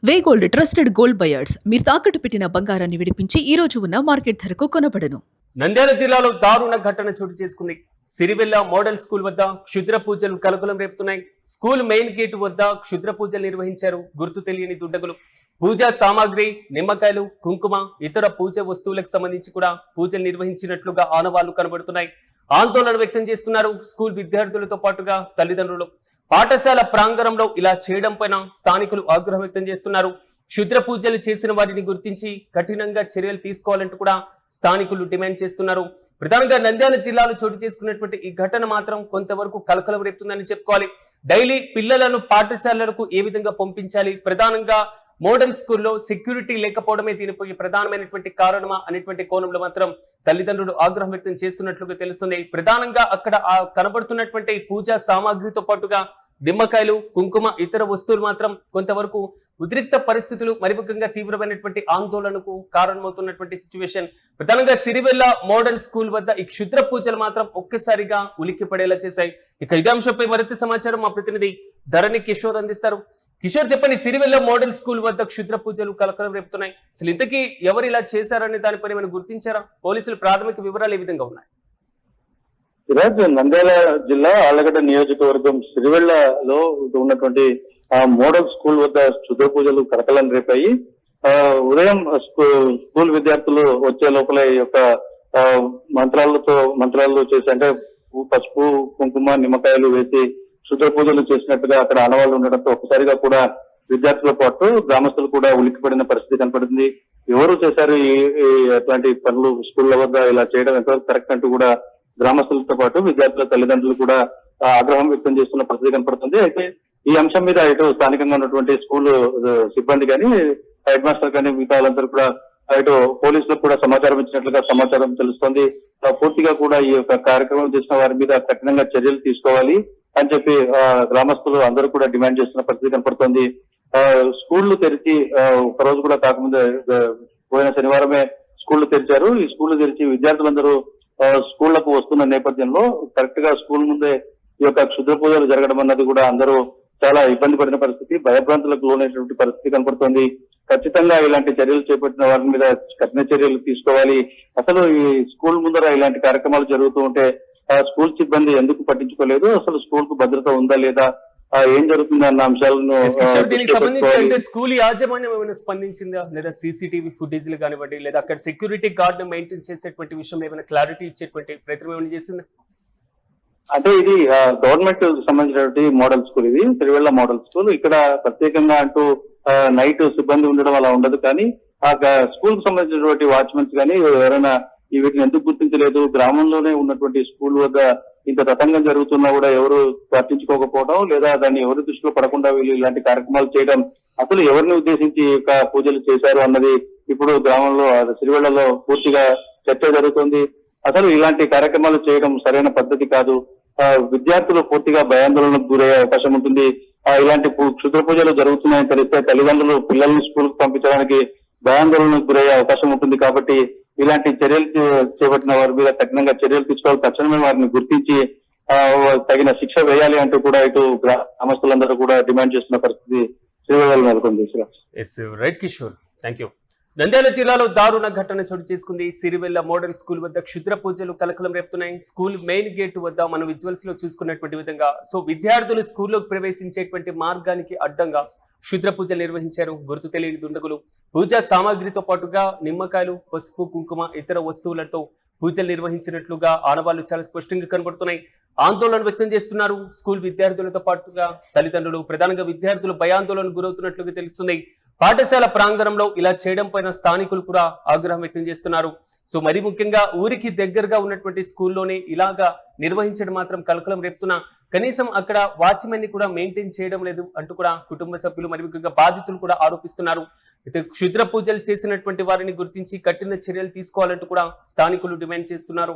వే gold trusted gold buyers మీరు తాకట్టు పెట్టిన బంగారాన్ని విడిపించి ఈ రోజు ఉన్న మార్కెట్ ధరకు కొనబడను. నంద్యాల జిల్లాలో దారుణ ఘటన చోటు చేసుకుంది. సిరివెల్ల మోడల్ స్కూల్ వద్ద క్షుద్ర పూజలు కలకలం రేపుతున్నాయి. స్కూల్ మెయిన్ గేట్ వద్ద క్షుద్ర పూజలు నిర్వహించారు గుర్తు తెలియని దుండగులు. పూజా సామాగ్రి, నిమ్మకాయలు, కుంకుమ, ఇతర పూజ వస్తువులకు సంబంధించి కూడా పూజలు నిర్వహించినట్లుగా ఆనవాళ్లు కనబడుతున్నాయి. ఆందోళన వ్యక్తం చేస్తున్నారు స్కూల్ విద్యార్థులతో పాటుగా తల్లిదండ్రులు. పాఠశాల ప్రాంగణంలో ఇలా చేయడం పైన స్థానికులు ఆగ్రహం వ్యక్తం చేస్తున్నారు. క్షుద్ర పూజలు చేసిన వారిని గుర్తించి కఠినంగా చర్యలు తీసుకోవాలంటూ కూడా స్థానికులు డిమాండ్ చేస్తున్నారు. ప్రధానంగా నంద్యాల జిల్లాలో చోటు చేసుకున్నటువంటి ఈ ఘటన మాత్రం కొంతవరకు కలకలం రేపుతుందని చెప్పుకోవాలి. డైలీ పిల్లలను పాఠశాలలకు ఏ విధంగా పంపించాలి, ప్రధానంగా మోడల్ స్కూల్లో సెక్యూరిటీ లేకపోవడమే దీనిపై ప్రధానమైనటువంటి కారణమా అనేటువంటి కోణంలో మాత్రం తల్లిదండ్రులు ఆగ్రహం వ్యక్తం చేస్తున్నట్లుగా తెలుస్తుంది. ప్రధానంగా అక్కడ కనబడుతున్నటువంటి పూజా సామాగ్రితో పాటుగా నిమ్మకాయలు, కుంకుమ, ఇతర వస్తువులు మాత్రం కొంతవరకు ఉద్రిక్త పరిస్థితులు, మరి ముఖ్యంగా తీవ్రమైనటువంటి ఆందోళనకు కారణమవుతున్నటువంటి సిచ్యువేషన్. ప్రధానంగా సిరివెల్ల మోడల్ స్కూల్ వద్ద ఈ క్షుద్ర పూజలు మాత్రం ఒక్కసారిగా ఉలిక్కి పడేలా చేశాయి. ఇక ఇదే అంశంపై మరింత సమాచారం మా ప్రతినిధి ధరణి కిషోర్ అందిస్తారు. కిషోర్, చెప్పండి, సిరివెల్ల మోడల్ స్కూల్ వద్ద క్షుద్ర పూజలు కలకలం రేపుతున్నాయి. అసలు ఇంతకీ ఎవరు ఇలా చేశారనే దానిపై ఏమైనా గుర్తించారా? పోలీసులు ప్రాథమిక వివరాలు ఏ విధంగా ఉన్నాయి? ఈరోజు నంద్యాల జిల్లా ఆళ్లగడ్డ నియోజకవర్గం సిరివెళ్లలో ఉన్నటువంటి మోడల్ స్కూల్ వద్ద క్షుద్ర పూజలు కలకలం రేపాయి. ఉదయం స్కూల్ విద్యార్థులు వచ్చే లోపల ఈ యొక్క మంత్రాలు చేసి, అంటే పసుపు, కుంకుమ, నిమ్మకాయలు వేసి క్షుద్ర పూజలు చేసినట్టుగా అక్కడ ఆనవాళ్లు ఉండడంతో ఒక్కసారిగా కూడా విద్యార్థులతో పాటు గ్రామస్తులు కూడా ఉలిక్కిపడిన పరిస్థితి కనపడుతుంది. ఎవరు చేశారు అట్లాంటి పనులు స్కూళ్ల వద్ద ఇలా చేయడం ఎంతవరకు కరెక్ట్ అంటూ కూడా గ్రామస్తులతో పాటు విద్యార్థుల తల్లిదండ్రులు కూడా ఆగ్రహం వ్యక్తం చేస్తున్న పరిస్థితి కనపడుతుంది. అయితే ఈ అంశం మీద ఇటు స్థానికంగా ఉన్నటువంటి స్కూల్ సిబ్బంది కానీ, హెడ్ మాస్టర్ కానీ, మిగతా వాళ్ళందరూ కూడా ఇటు పోలీసులకు కూడా సమాచారం ఇచ్చినట్లుగా సమాచారం తెలుస్తోంది. పూర్తిగా కూడా ఈ యొక్క కార్యక్రమం చేసిన వారి మీద కఠినంగా చర్యలు తీసుకోవాలి అని చెప్పి గ్రామస్తులు అందరూ కూడా డిమాండ్ చేస్తున్న పరిస్థితి కనపడుతోంది. స్కూళ్లు తెరిచి ఒక రోజు కూడా కాకముందే పోయిన శనివారమే స్కూళ్లు తెరిచారు. ఈ స్కూళ్లు తెరిచి విద్యార్థులందరూ స్కూళ్లకు వస్తున్న నేపథ్యంలో కరెక్ట్ గా స్కూల్ ముందే ఈ యొక్క క్షుద్ర పూజలు జరగడం అన్నది కూడా అందరూ చాలా ఇబ్బంది పడిన పరిస్థితి, భయభ్రాంతులకు లోనైనటువంటి పరిస్థితి కనపడుతోంది. ఖచ్చితంగా ఇలాంటి చర్యలు చేపట్టిన వారి మీద కఠిన చర్యలు తీసుకోవాలి. అసలు ఈ స్కూల్ ముందర ఇలాంటి కార్యక్రమాలు జరుగుతూ ఉంటే స్కూల్ సిబ్బంది ఎందుకు పట్టించుకోలేదు, అసలు స్కూల్ కు భద్రత ఉందా లేదా, ఏం జరుగుతుంది అన్న అంశాలను స్కూల్ యాజమాన్యం ఏమైనా స్పందించిందా, లేదా సీసీటీవీ ఫుటేజ్లు కానివ్వండి, లేదా అక్కడ సెక్యూరిటీ గార్డ్ మెయింటైన్ చేసేటువంటి విషయంలో ఏమైనా క్లారిటీ ఇచ్చేటువంటి ప్రయత్నం ఏమైనా చేసిందా? అంటే ఇది గవర్నమెంట్ సంబంధించినటువంటి మోడల్ స్కూల్, ఇది సిరివెల్ల మోడల్ స్కూల్. ఇక్కడ ప్రత్యేకంగా అంటూ నైట్ సిబ్బంది ఉండడం అలా ఉండదు. కానీ ఆ స్కూల్ కు సంబంధించినటువంటి వాచ్మెన్స్ కానీ ఎవరైనా వీటిని ఎందుకు గుర్తించలేదు, గ్రామంలోనే ఉన్నటువంటి స్కూల్ వద్ద ఇంత తతంగం జరుగుతున్నా కూడా ఎవరు పట్టించుకోకపోవడం, లేదా దాన్ని ఎవరి దృష్టిలో పడకుండా వీళ్ళు ఇలాంటి కార్యక్రమాలు చేయడం, అసలు ఎవరిని ఉద్దేశించి పూజలు చేశారు అన్నది ఇప్పుడు గ్రామంలో సిరివెళ్లలో పూర్తిగా చర్చ జరుగుతుంది. అసలు ఇలాంటి కార్యక్రమాలు చేయడం సరైన పద్ధతి కాదు. విద్యార్థులు పూర్తిగా భయాందోళనకు గురయ్యే అవకాశం ఉంటుంది. ఇలాంటి క్షుద్ర పూజలు జరుగుతున్నాయని తెలిస్తే తల్లిదండ్రులు పిల్లల్ని స్కూల్ కు పంపించడానికి భయాందోళనకు గురయ్యే అవకాశం ఉంటుంది. కాబట్టి ఇలాంటి చర్యలు చేపట్టిన వారి మీద కఠినంగా చర్యలు తీసుకోవాలి, తక్షణమే వారిని గుర్తించి తగిన శిక్ష వేయాలి అంటూ కూడా ఇటు గ్రామస్తులందరూ కూడా డిమాండ్ చేస్తున్న పరిస్థితి శ్రీవేదాలు నెలకొంది. Right Kishore, thank you. Nandyal జిల్లాలో దారుణ ఘటన చోటు చేసుకుంది. సిరివెల్ల మోడల్ స్కూల్ వద్ద క్షుద్ర పూజలు కలకలం రేపుతున్నాయి. స్కూల్ మెయిన్ గేట్ వద్ద మనం విజువల్స్ లో చూసుకున్నటువంటి విధంగా విద్యార్థులు స్కూల్లోకి ప్రవేశించేటువంటి మార్గానికి అడ్డంగా క్షుద్ర పూజలు నిర్వహించారు గుర్తు తెలియని దుండగులు. పూజా సామాగ్రితో పాటుగా నిమ్మకాయలు, పసుపు, కుంకుమ, ఇతర వస్తువులతో పూజలు నిర్వహించినట్లుగా ఆనవాళ్లు చాలా స్పష్టంగా కనబడుతున్నాయి. ఆందోళన వ్యక్తం చేస్తున్నారు స్కూల్ విద్యార్థులతో పాటుగా తల్లిదండ్రులు. ప్రధానంగా విద్యార్థులు భయాందోళనకు గురవుతున్నట్లుగా తెలుస్తుంది. పాఠశాల ప్రాంగణంలో ఇలా చేయడం పైన స్థానికులు కూడా ఆగ్రహం వ్యక్తం చేస్తున్నారు. మరి ముఖ్యంగా ఊరికి దగ్గరగా ఉన్నటువంటి స్కూల్లోనే ఇలాగా నిర్వహించడం మాత్రం కలకలం రేపుతున్నా, కనీసం అక్కడ వాచ్మెన్ ని కూడా మెయింటైన్ చేయడం లేదు అంటూ కూడా కుటుంబ సభ్యులు, మరి ముఖ్యంగా బాధితులు కూడా ఆరోపిస్తున్నారు. అయితే క్షుద్ర పూజలు చేసినటువంటి వారిని గుర్తించి కఠిన చర్యలు తీసుకోవాలంటూ కూడా స్థానికులు డిమాండ్ చేస్తున్నారు.